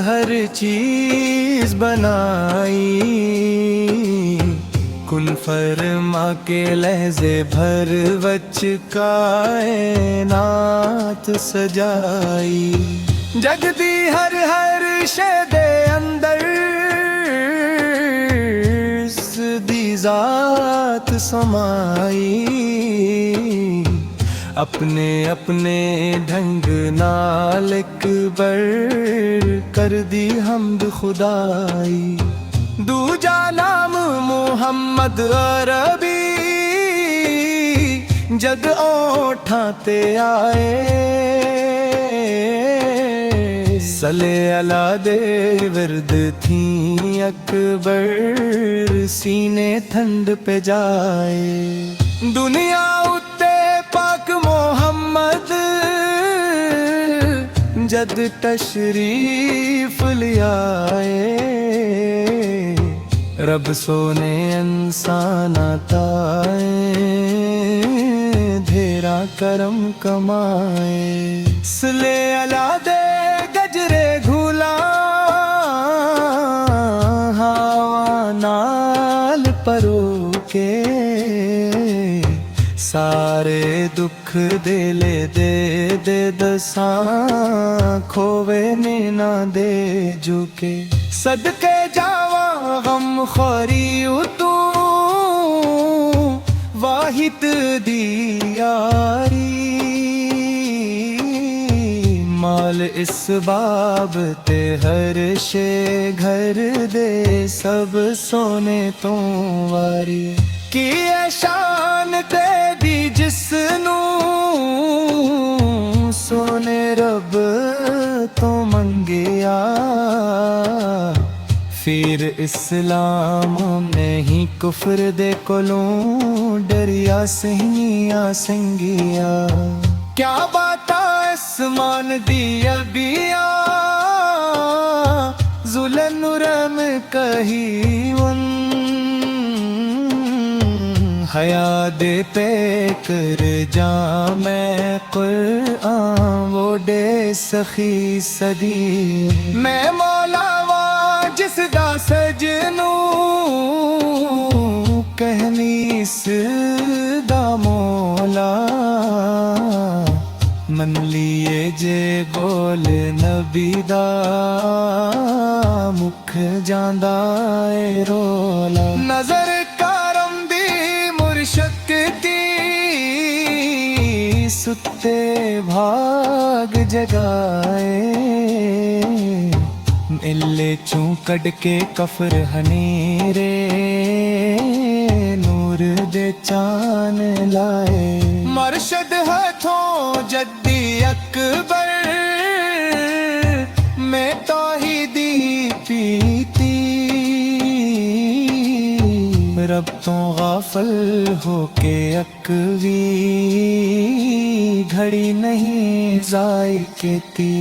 हर चीज बनाई, कुन फरमा के लहजे भर वच कायनात सजाई। जगदी हर शै दे अंदर दी जात समाई, अपने अपने ढंग नाल इकबर कर दी हमद खुदाई। दूजा नाम मुहम्मद अरबी जद ओठां ते आए, सले अला दे विरद थी अकबर सीने ठंड पे जाए। दुनिया उत्ते पाक मोहम्मद जद तशरीफ लियाए, रब सोने इंसान ताए धेरा करम कमाए। सले अला दे गजरे घूला हवा नाल परो के, सारे दुख दिले दे दसां खोवे ने ना दे झुके। सदके जावा गम खोरी तू वाहिद दी यारी, माल इस बाब ते हर शे घर दे सब सोने तो वारी। की शान ते दी जिसनू सोने रब तो मंगिया, फिर इस्लाम में ही कुफर दे कोलों डरिया सिंगिया सिंगिया। क्या बात आसमान दी अबिया जुलनुरम कही वन, हया दे पे कर जा मैं कुरान वो दे सखी सदी। मैं मौला जिस दा सजनू कहनी सदा मौला, मन लिए जे बोल नबी दा मुख जांदा ए रोला। नजर करम दी मुर्शद दी सुते भाग जगाए, मिले चू कड़ के कफर हनेरे नूर दे चान लाए। मरशद हाथों जद्दी अकबर मैं तौहीदी पीती, रब तो गाफल होके अकवी घड़ी नहीं जाए केती।